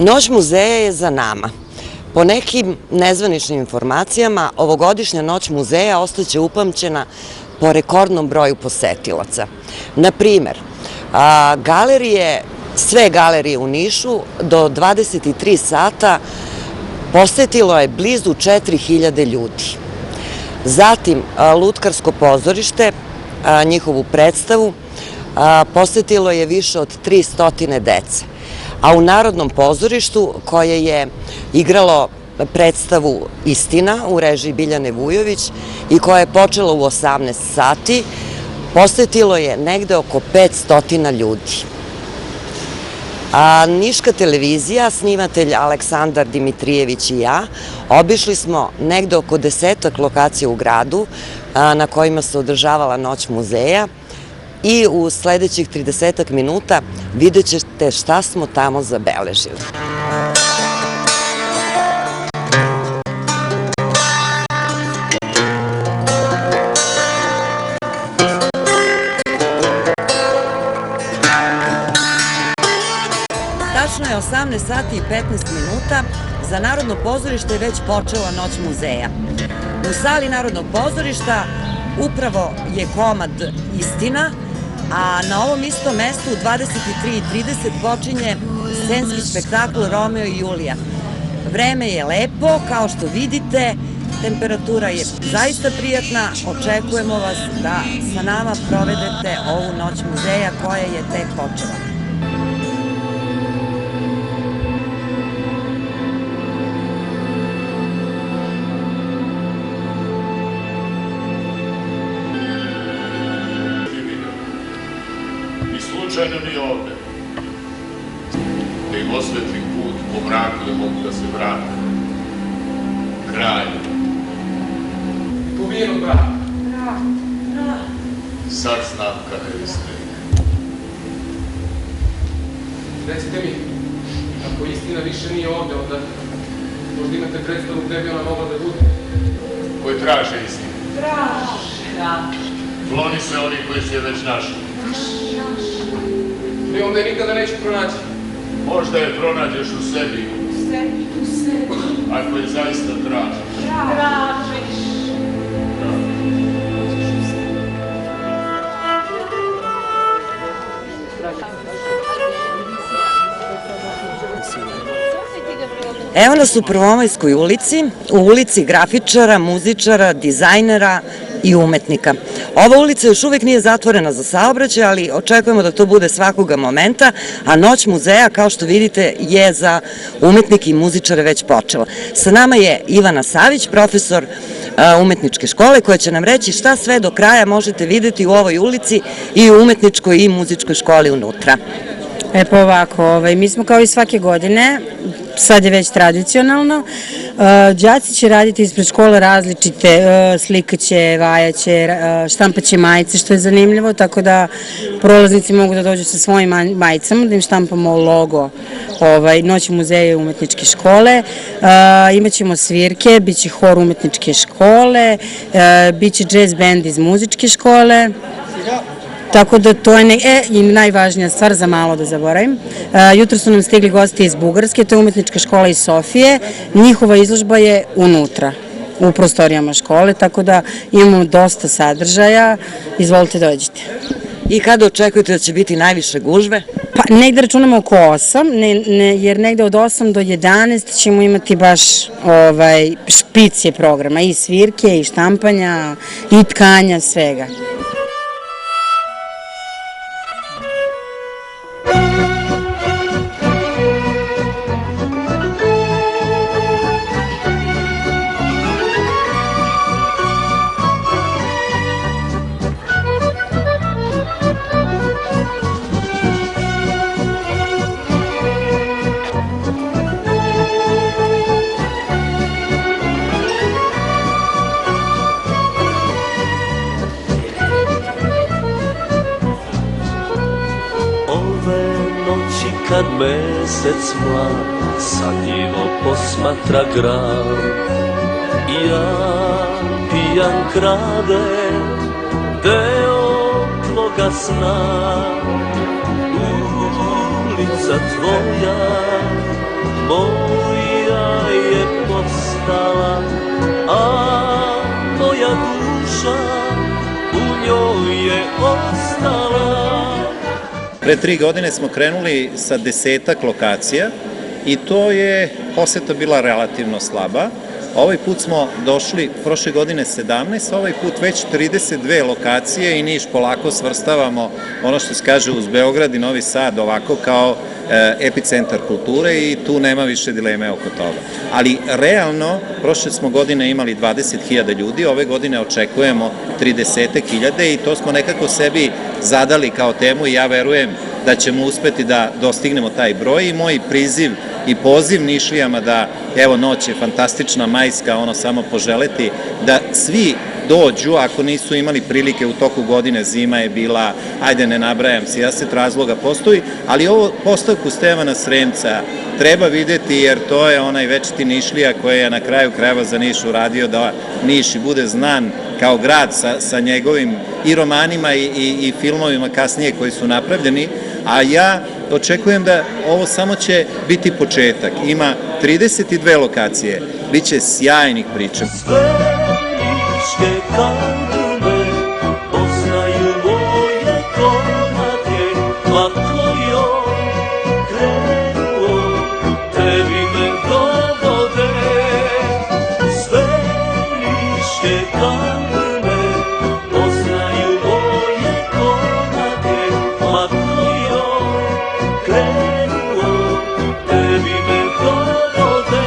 Noć muzeja je za nama. Po nekim nezvaničnim informacijama, ovogodišnja Noć muzeja ostaće upamćena po rekordnom broju posetilaca. Na primer, sve galerije u Nišu do 23 sata posetilo je blizu 4000 ljudi. Zatim, Lutkarsko pozorište, njihovu predstavu, posetilo je više od 300 dece. A u Narodnom pozorištu, koje je igralo predstavu Istina u režiji Biljane Vujović i koja je počela u 18 sati, posetilo je negde oko 500 ljudi. Niška televizija, snimatelj Aleksandar Dimitrijević i ja, obišli smo negde oko 10 lokacija u gradu na kojima se održavala Noć muzeja i u sledećih 30 minuta vidjet ćete šta smo tamo zabeležili. Tačno je 18 sati i 15 minuta, za Narodno pozorište je već počela Noć muzeja. U sali Narodnog pozorišta upravo je komad Istina, a na ovom istom mestu u 23:30 počinje scenski spektakl Romeo i Julija. Vreme je lepo, kao što vidite, temperatura je zaista prijatna, očekujemo vas da sa nama provedete ovu Noć muzeja koja je tek počela. Slučajno ni ovde, da im osvetli put po mraku da mogu da se vrate. Kralj. Pobijenog brata. Sad znam kada je istek. Recite mi, ako Istina više nije ovde, onda možda imate predstavu gde bi ona mogla da bude? Koji traže istinu. Traže. Kloni se oni koji su je već našli. I onda je nikada neću pronaći. Možda je pronađeš u sebi. U sebi. Ako je zaista tražiš. Tražiš. Evo nas u Prvomajskoj ulici, u ulici grafičara, muzičara, dizajnera i umetnika. Ova ulica još uvek nije zatvorena za saobraćaj, ali očekujemo da to bude svakoga momenta, a Noć muzeja, kao što vidite, je za umetnike i muzičare već počela. Sa nama je Ivana Savić, profesor umetničke škole, koja će nam reći šta sve do kraja možete videti u ovoj ulici i u umetničkoj i muzičkoj školi unutra. Pa ovako, mi smo kao i svake godine, sad je već tradicionalno, đaci će raditi ispred škole različite, slikaće, vajaće, štampaće majice, što je zanimljivo, tako da prolaznici mogu da dođu sa svojim majicama, da im štampamo logo Noći muzeja i umetničke škole. Imaćemo svirke, bit će hor umetničke škole, bit će jazz band iz muzičke škole. Tako da to je i najvažnija stvar, za malo da zaboravim. Jutro su nam stigli gosti iz Bugarske, to je umetnička škola iz Sofije. Njihova izložba je unutra, u prostorijama škole, tako da imamo dosta sadržaja. Izvolite, dođite. I kada očekujete da će biti najviše gužve? Pa negde računamo oko 8, jer negde od 8 do 11 ćemo imati baš špicije programa, i svirke, i štampanja, i tkanja, svega. Kad mesec mlad sanjivo posmatra grad i ja pijan kradem deo tvoga sna. ljubica tvoja moja je postala, a moja duša u njoj je ostala. Pre 3 godine smo krenuli sa 10-ak lokacija i to je poseta bila relativno slaba. Ovaj put smo došli, prošle godine 17, ovaj put već 32 lokacije i Niš polako svrstavamo, ono što se kaže, uz Beograd i Novi Sad ovako kao epicentar kulture i tu nema više dileme oko toga. Ali realno, prošle smo godine imali 20.000 ljudi, ove godine očekujemo 30.000 i to smo nekako sebi zadali kao temu i ja verujem da ćemo uspeti da dostignemo taj broj i moj priziv i poziv Nišlijama da, evo, noć je fantastična, majska, ono, samo poželeti, da svi dođu, ako nisu imali prilike u toku godine, zima je bila, ajde ne nabrajam se, razloga postoji, ali ovo postavku Stevana Sremca treba videti jer to je onaj večiti Nišlija koji je na kraju krajeva za Niš uradio da Niš bude znan kao grad sa njegovim i romanima i filmovima kasnije koji su napravljeni, a ja očekujem da ovo samo će biti početak. Ima 32 lokacije, bit će sjajnih priča. Sve niške kandume poznaju moje komake, a tvojom krenuo tebi me dovode. Sve niške kandume poznaju moje komake, a tvojom krenuo tebi me dovode.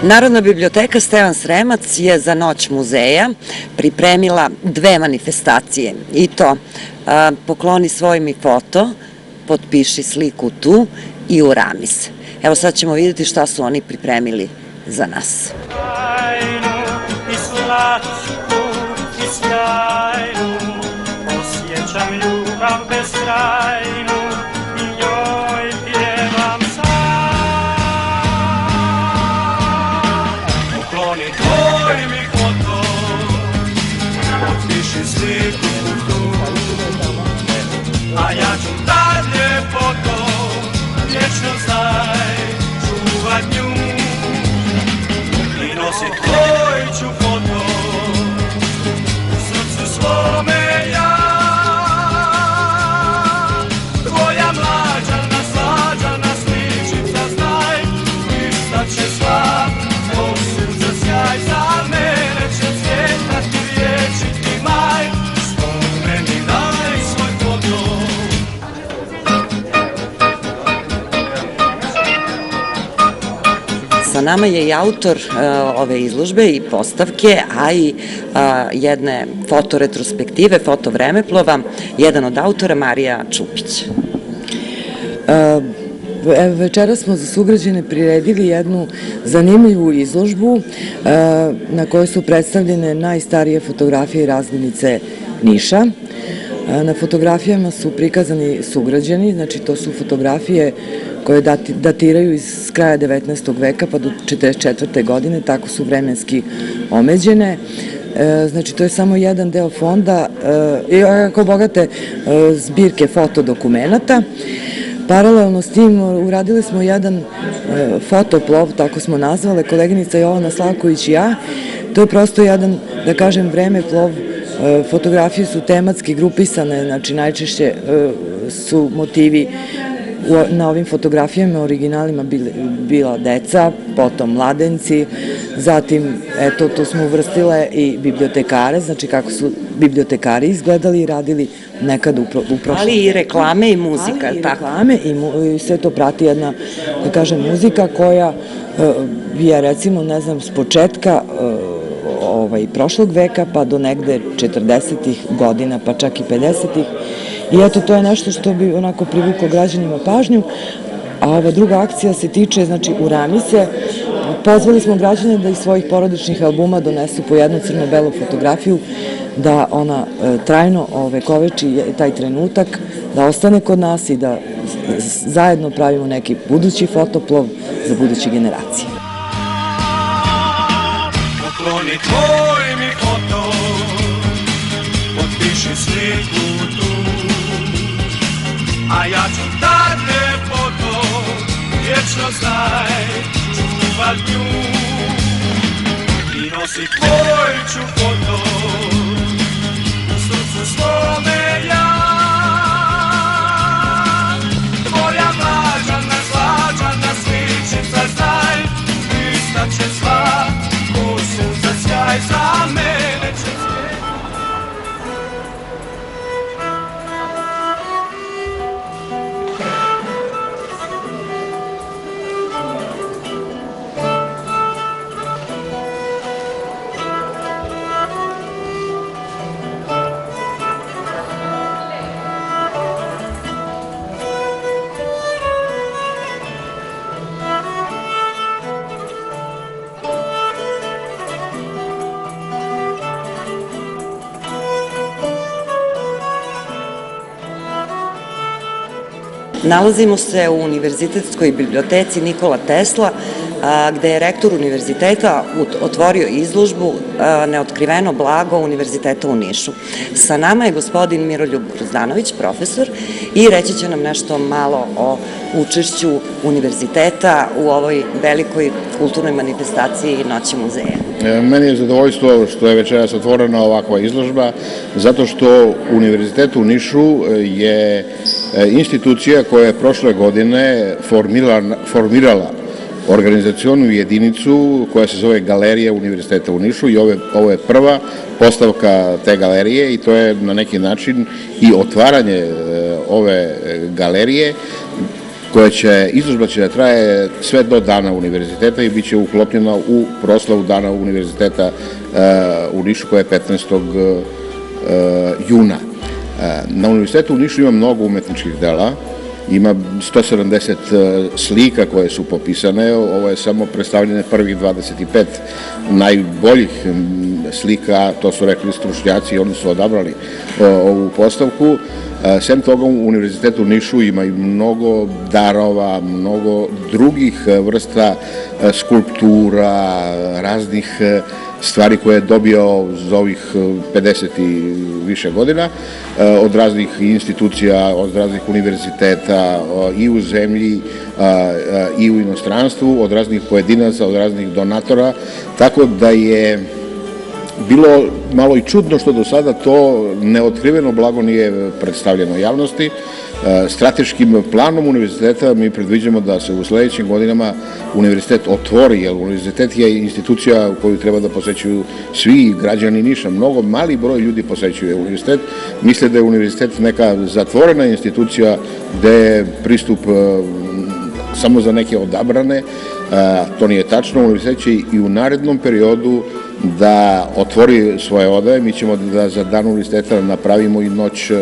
Narodna biblioteka Stevan Sremac je za Noć muzeja pripremila 2 manifestacije i to pokloni svoj mi foto, potpiši sliku tu i urami se. Evo sad ćemo vidjeti šta su oni pripremili za nas. I slačku i sjajnu, osjećam ljubav beskrajnu i njoj pjevam sam. Pokloni tvoj mi foto, potpiši sliku tu, a ja ću dalje foto, vječno znaj, čuvat nju. I nosit tvoj ću foto u srcu svome ja. Tvoja mlađana, slađana sličica znaj, istaće sva, tvoj sunca sjaj, za mene će cvjetati vječiti maj. Spomeni daj svoj foto. Sa nama je i autor ove izložbe i postavke, a i jedne fotoretrospektive, fotovremeplova, jedan od autora Marija Čupić. Večera smo za sugrađane priredili jednu zanimljivu izložbu na kojoj su predstavljene najstarije fotografije i razglednice Niša. Na fotografijama su prikazani sugrađani, znači to su fotografije koje datiraju iz kraja 19. veka pa do 44. godine, tako su vremenski omeđene. Znači to je samo jedan deo fonda i jako bogate zbirke fotodokumenata. Paralelno s tim uradili smo jedan fotoplov, tako smo nazvale, koleginica Jovana Slavković i ja. To je prosto jedan, da kažem, vremeplov. Fotografije su tematski grupisane, znači najčešće su motivi na ovim fotografijama, originalima bila deca, potom mladenci, zatim, eto, tu smo uvrstile i bibliotekare, znači kako su bibliotekari izgledali i radili nekad u prošlosti. Ali i reklame i muzika. Ali i reklame i sve to prati jedna, da kažem, muzika koja je, recimo, ne znam, s početka prošlog veka pa do negde 40. godina, pa čak i 50. I eto, to je nešto što bi onako privuklo građanima pažnju, a ova druga akcija se tiče, znači, urami se, Pozvali smo građane da iz svojih porodičnih albuma donesu po jednu crno-belu fotografiju, da ona trajno vekoveči taj trenutak, da ostane kod nas i da zajedno pravimo neki budući fotoplov za buduće generacije. Pokloni tvoj mi foto, potpiši sliku tu, a ja ću da te foto, vječno znaj, čuvat nju. I nosi tvoj ću foto, u srcu svome ja. Tvoja mlađana, slađana sličica znaj, istaće sva, ko sunca sjaj za mene će cvijet. Nalazimo se u Univerzitetskoj biblioteci Nikola Tesla, gde je rektor univerziteta otvorio izložbu Neotkriveno blago Univerziteta u Nišu. Sa nama je gospodin Miroljub Rozdanović, profesor, i reći će nam nešto malo o učešću univerziteta u ovoj velikoj kulturnoj manifestaciji Noći muzeja. Meni je zadovoljstvo što je večeras otvorena ovakva izložba, zato što Univerzitet u Nišu je institucija koja je prošle godine formirala organizacionu jedinicu koja se zove Galerija Univerziteta u Nišu i ovo je prva postavka te galerije i to je na neki način i otvaranje ove galerije izložba će da traje sve do dana univerziteta i bit će uklopljena u proslavu dana univerziteta u Nišu koja je 15. juna. Na Univerzitetu u Nišu ima mnogo umetničkih dela, ima 170 slika koje su popisane, ovo je samo predstavljene prvih 25 najboljih slika, to su rekli stručnjaci i oni su odabrali ovu postavku. Sem toga u Univerzitetu u Nišu ima i mnogo darova, mnogo drugih vrsta skulptura, raznih stvari koje je dobio za ovih 50 i više godina od raznih institucija, od raznih univerziteta i u zemlji i u inostranstvu, od raznih pojedinaca, od raznih donatora, tako da je bilo malo i čudno što do sada to neotkriveno blago nije predstavljeno javnosti. Strateškim planom univerziteta mi predviđamo da se u sledećim godinama univerzitet otvori, jer univerzitet je institucija koju treba da posećuju svi građani Niša. Mnogo mali broj ljudi posećuje univerzitet. Misle da je univerzitet neka zatvorena institucija gde je pristup samo za neke odabrane. To nije tačno. Univerzitet će i u narednom periodu da otvori svoje odaje. Mi ćemo da za dan univerziteta napravimo i noć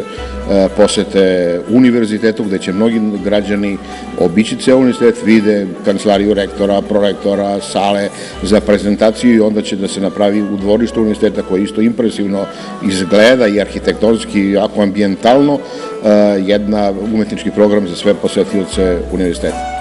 posete univerzitetu gde će mnogi građani obići ceo univerzitet, vide kancelariju rektora, prorektora, sale za prezentaciju i onda će da se napravi u dvorištu univerziteta koje isto impresivno izgleda i arhitektonski i jako ambijentalno jedna umetnički program za sve posetioce univerziteta.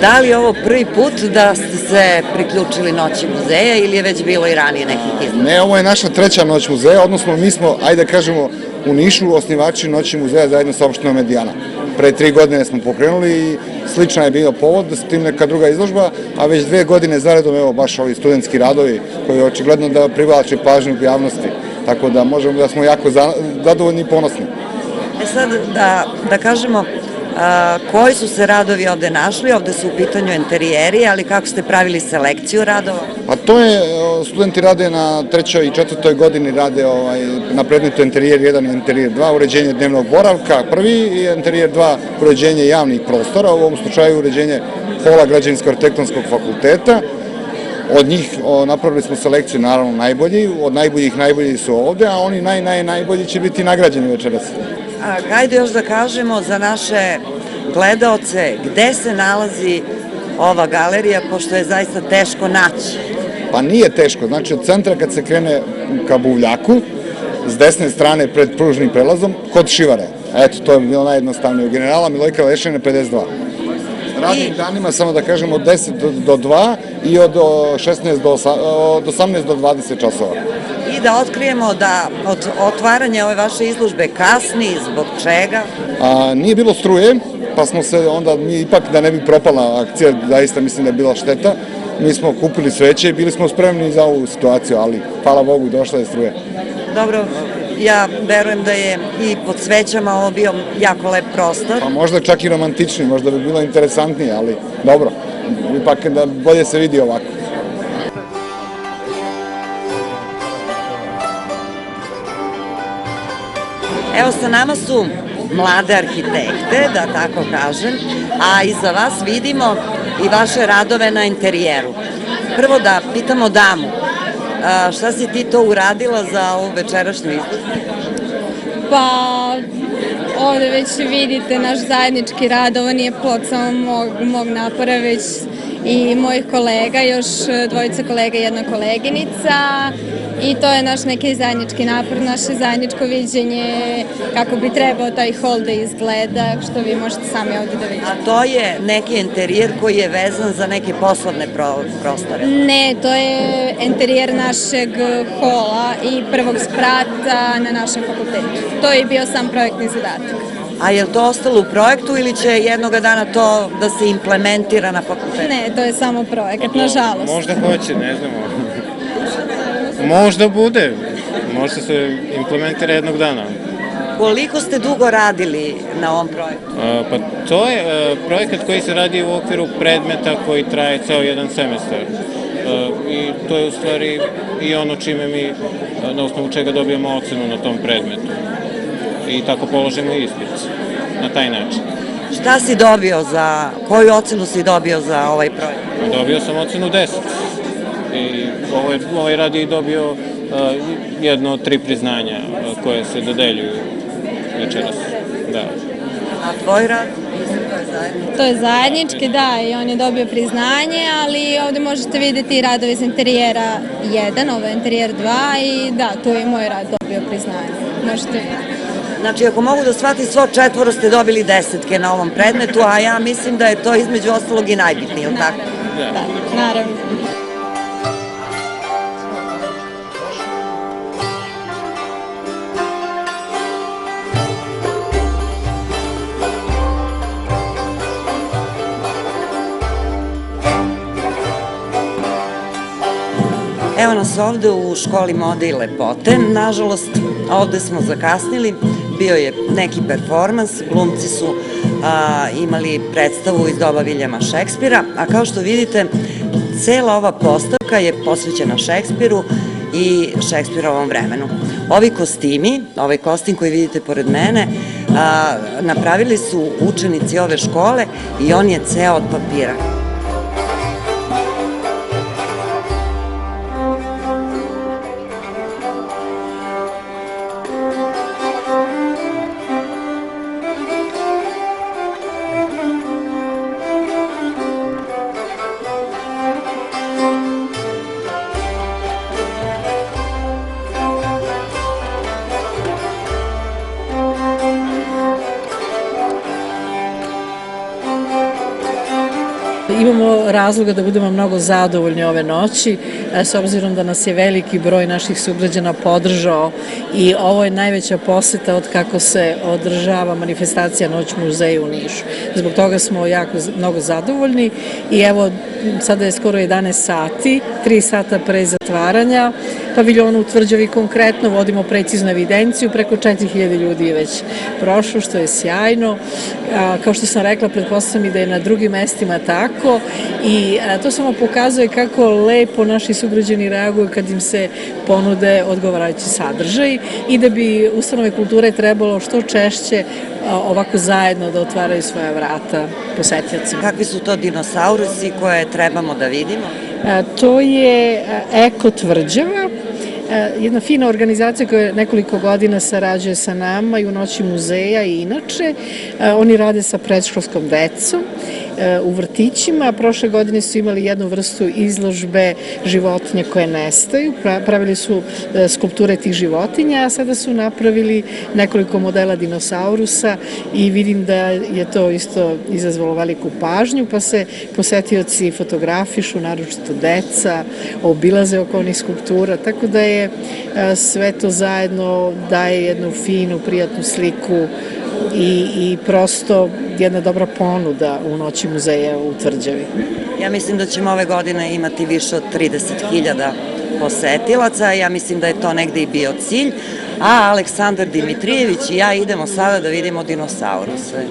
Da li je ovo prvi put da ste se priključili Noći muzeja ili je već bilo i ranije nekih izložbi? Ne, ovo je naša treća Noć muzeja, odnosno mi smo, ajde da kažemo, u Nišu osnivači Noći muzeja zajedno sa opštinom Medijana. Pre 3 godine smo pokrenuli i slična je bio povod, s tim neka druga izložba, a već 2 godine zaredom, evo baš ovi studentski radovi koji očigledno da privlače pažnju javnosti. Tako da možemo da smo jako zadovoljni i ponosni. Sad da kažemo koji su se radovi ovde našli, ovde su u pitanju interijeri, ali kako ste pravili selekciju radova? Pa to je, studenti rade na 3. i 4. godini, rade na predmetu interijer 1 i interijer 2, uređenje dnevnog boravka prvi i interijer 2, uređenje javnih prostora, u ovom slučaju uređenje hola Građevinsko-arhitektonskog fakulteta. Od njih napravili smo selekciju, naravno najbolji, od najboljih najbolji su ovde, a oni najbolji će biti nagrađeni večeras. Hajde još da kažemo za naše gledaoce gde se nalazi ova galerija, pošto je zaista teško naći. Pa nije teško, znači od centra kad se krene ka Buvljaku, s desne strane pred pružnim prelazom, kod Šivare. Eto, to je bilo najjednostavnije. Generala Milojka Lešine 52. Radnim danima, samo da kažem, od 10 do 2 i od 18 do 20 časova. I da otkrijemo da od otvaranja ove vaše izložbe kasni, zbog čega? Nije bilo struje, pa smo se onda, mi ipak da ne bi propala akcija, zaista mislim da je bila šteta, mi smo kupili sveće i bili smo spremni za ovu situaciju, ali hvala Bogu došla je struje. Dobro, ja verujem da je i pod svećama ovo bio jako lep prostor. Pa možda čak i romantičniji, možda bi bilo interesantnije, ali dobro, ipak da bolje se vidi ovako. Evo, sa nama su mlade arhitekte, da tako kažem, a iza vas vidimo i vaše radove na interijeru. Prvo da pitamo damu, šta si ti to uradila za ovu večerašnju izložbu? Pa, ovde već vidite naš zajednički rad, ovo nije plod samo mog napora, već i mojih kolega, još 2 kolega i 1 koleginica, i to je naš neki zajednički napor, naše zajedničko viđenje kako bi trebao taj hol da izgleda, što vi možete sami ovde da vidite. A to je neki interijer koji je vezan za neke poslovne prostore? Ne, to je interijer našeg hola i prvog sprata na našem fakultetu. To je bio sam projektni zadatak. A je li to ostalo u projektu ili će jednoga dana to da se implementira na fakultetu? Ne, to je samo projekat, nažalost. Možda hoće, ne znamo. Možda bude, možda se implementira jednog dana. Koliko ste dugo radili na ovom projektu? Pa to je projekat koji se radi u okviru predmeta koji traje ceo jedan semestar. I to je u stvari i ono čime mi, na osnovu čega dobijemo ocenu na tom predmetu. I tako položimo ispit, na taj način. Šta si dobio koju ocenu si dobio za ovaj projekt? Dobio sam ocenu 10. I ovaj rad je dobio jedno od 3 priznanja koje se dodeljuju večeras. Da. A tvoj rad? To je zajednički, da, i on je dobio priznanje, ali ovde možete videti radove iz interijera 1, ovo je interijer 2 i da, tu je i moj rad dobio priznanje. Možete vidjeti. Znači, ako mogu da shvatim, svo 4 ste dobili 10 na ovom predmetu, a ja mislim da je to između ostalog i najbitnije, ili tako? Da, naravno. Evo nas ovde u školi mode i lepote. Nažalost, ovde smo zakasnili. Bio je neki performans, glumci su imali predstavu iz doba Viljama Šekspira, a kao što vidite, cela ova postavka je posvećena Šekspiru i Šekspirovom vremenu. Ovi kostimi, ovaj kostim koji vidite pored mene, napravili su učenici ove škole i on je ceo od papira. razloga da budemo mnogo zadovoljni ove noći, s obzirom da nas je veliki broj naših sugrađana podržao i ovo je najveća poseta od kako se održava manifestacija Noć muzeja u Nišu. Zbog toga smo jako mnogo zadovoljni i evo sada je skoro 11 sati, 3 sata pre zatvaranja paviljona u Tvrđavi konkretno, vodimo preciznu evidenciju, preko 4000 ljudi je već prošlo, što je sjajno. Kao što sam rekla, pretpostavljam i da je na drugim mestima tako i to samo pokazuje kako lepo naši sugrađani reaguju kad im se ponude odgovarajući sadržaj i da bi ustanove kulture trebalo što češće ovako zajedno da otvaraju svoja vrata posetiocima. Kakvi su to dinosaurusi koje trebamo da vidimo? To je Eko Tvrđava, jedna fina organizacija koja nekoliko godina sarađuje sa nama i u Noći muzeja i inače. Oni rade sa predškolskom decom u vrtićima. Prošle godine su imali jednu vrstu izložbe životinje koje nestaju. Pravili su skulpture tih životinja, a sada su napravili nekoliko modela dinosaurusa i vidim da je to isto izazvalo veliku pažnju, pa se posetioci fotografišu, naročito deca, obilaze oko onih skulptura, tako da je sve to zajedno daje jednu finu, prijatnu sliku i prosto jedna dobra ponuda u Noći muzeja u Tvrđavi. Ja mislim da ćemo ove godine imati više od 30.000 posetilaca, ja mislim da je to negde i bio cilj, a Aleksandar Dimitrijević i ja idemo sada da vidimo dinosauruse.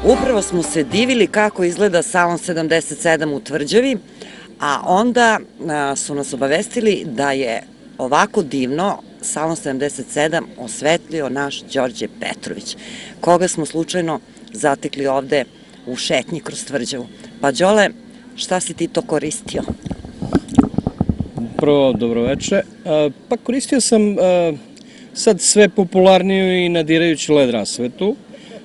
Upravo smo se divili kako izgleda salon 77 u Tvrđavi, a onda su nas obavestili da je ovako divno salon 77 osvetlio naš Đorđe Petrović, koga smo slučajno zatekli ovde u šetnji kroz Tvrđavu. Pa Đole, šta si ti to koristio? Prvo, dobroveče. Pa koristio sam sad sve popularniju i nadirajuću LED rasvetu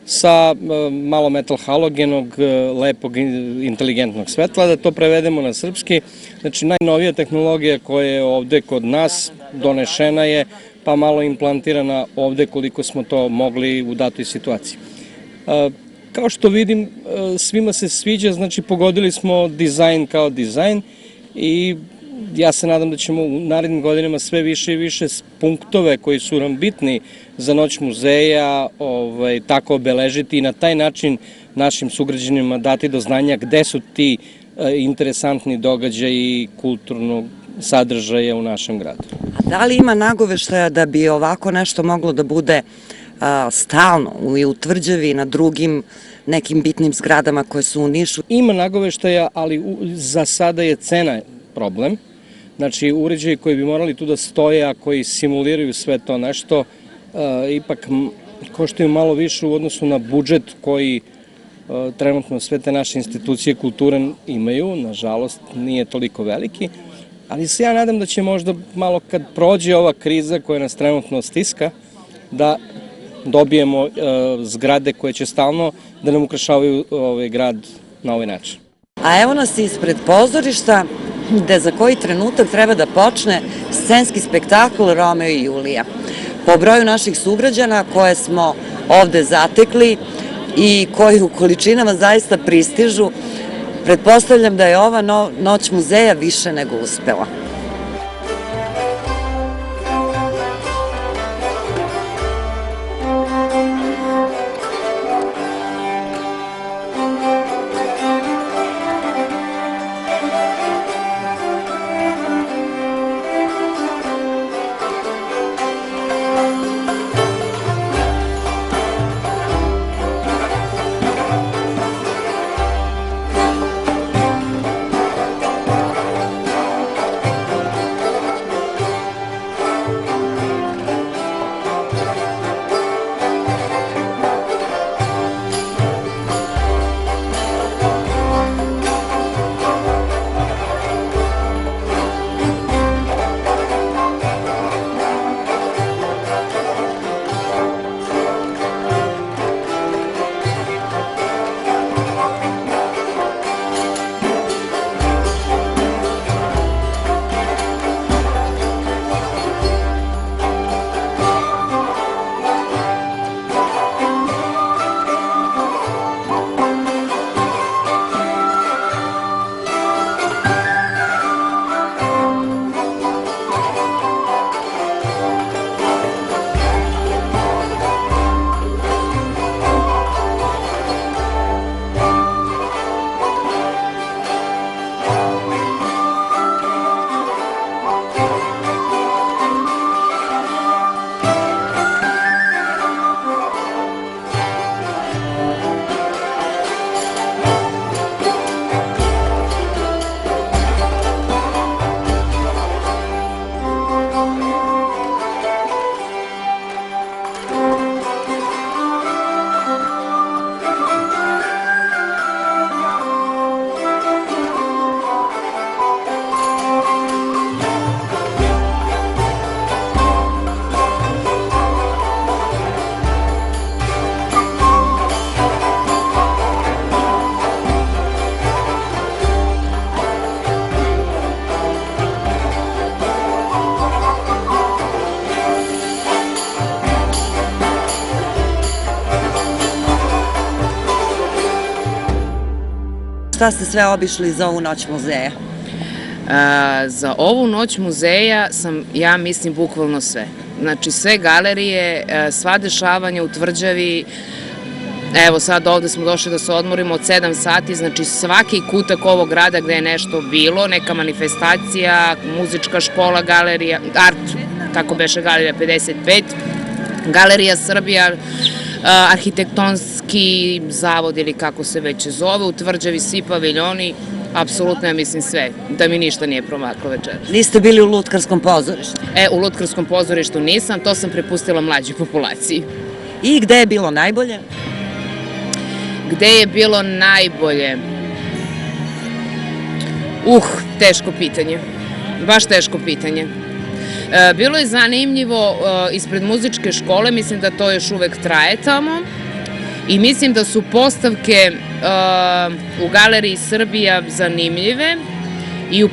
sa malo metal halogenog, lepog, inteligentnog svetla, da to prevedemo na srpski. Znači, najnovija tehnologija koja je ovde kod nas donešena je, pa malo implantirana ovde koliko smo to mogli u datoj situaciji. Kao što vidim, svima se sviđa, znači pogodili smo dizajn kao dizajn i ja se nadam da ćemo u narednim godinama sve više i više punktove koji su nam bitni za Noć muzeja tako obeležiti i na taj način našim sugrađanima dati do znanja gde su ti interesantni događaji kulturnog sadržaja u našem gradu. A da li ima nagoveštaja da bi ovako nešto moglo da bude stalno i u Tvrđavi i na drugim nekim bitnim zgradama koje su u Nišu? Ima nagoveštaja, ali za sada je cena problem. Znači, uređaji koji bi morali tu da stoje, a koji simuliraju sve to nešto, ipak koštaju malo više u odnosu na budžet koji trenutno sve te naše institucije kulture imaju. Nažalost, nije toliko veliki, ali se ja nadam da će možda malo kad prođe ova kriza koja nas trenutno stiska, da dobijemo zgrade koje će stalno da nam ukrašavaju ovaj grad na ovaj način. A evo nas ispred pozorišta, gde za koji trenutak treba da počne scenski spektakl Romeo i Julija. Po broju naših sugrađana koje smo ovde zatekli i koji u količinama zaista pristižu, pretpostavljam da je ova Noć muzeja više nego uspela. Šta ste sve obišli za ovu noć muzeja? Za ovu noć muzeja sam, ja mislim, bukvalno sve. Znači, sve galerije, sva dešavanja u Tvrđavi. Evo, sad ovde smo došli da se odmorimo od 7 sati, znači svaki kutak ovog grada gde je nešto bilo, neka manifestacija, muzička škola, galerija, art, tako beše galerija 55, Galerija Srbija, arhitektonski zavod ili kako se već zove, u Tvrđavi svi paviljoni, apsolutno ja mislim sve, da mi ništa nije promaklo večeras. Niste bili u Lutkarskom pozorištu? U Lutkarskom pozorištu nisam, to sam prepustila mlađoj populaciji. I gde je bilo najbolje? Gde je bilo najbolje? Teško pitanje. Baš teško pitanje. Bilo je zanimljivo ispred muzičke škole, mislim da to još uvek traje tamo i mislim da su postavke u Galeriji Srbija zanimljive i u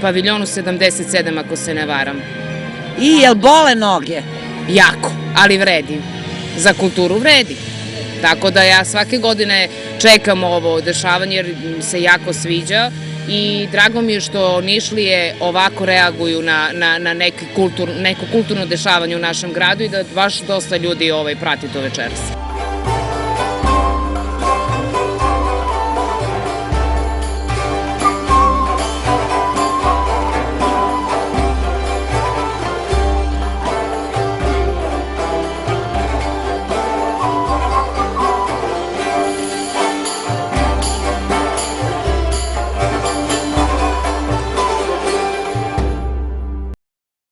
paviljonu 77, ako se ne varam. I jel bole noge? Jako, ali vredi. Za kulturu vredi. Tako da ja svake godine čekam ovo dešavanje jer mi se jako sviđa i drago mi je što Nišlije ovako reaguju na neko kulturno dešavanje u našem gradu i da baš dosta ljudi prati to večeras.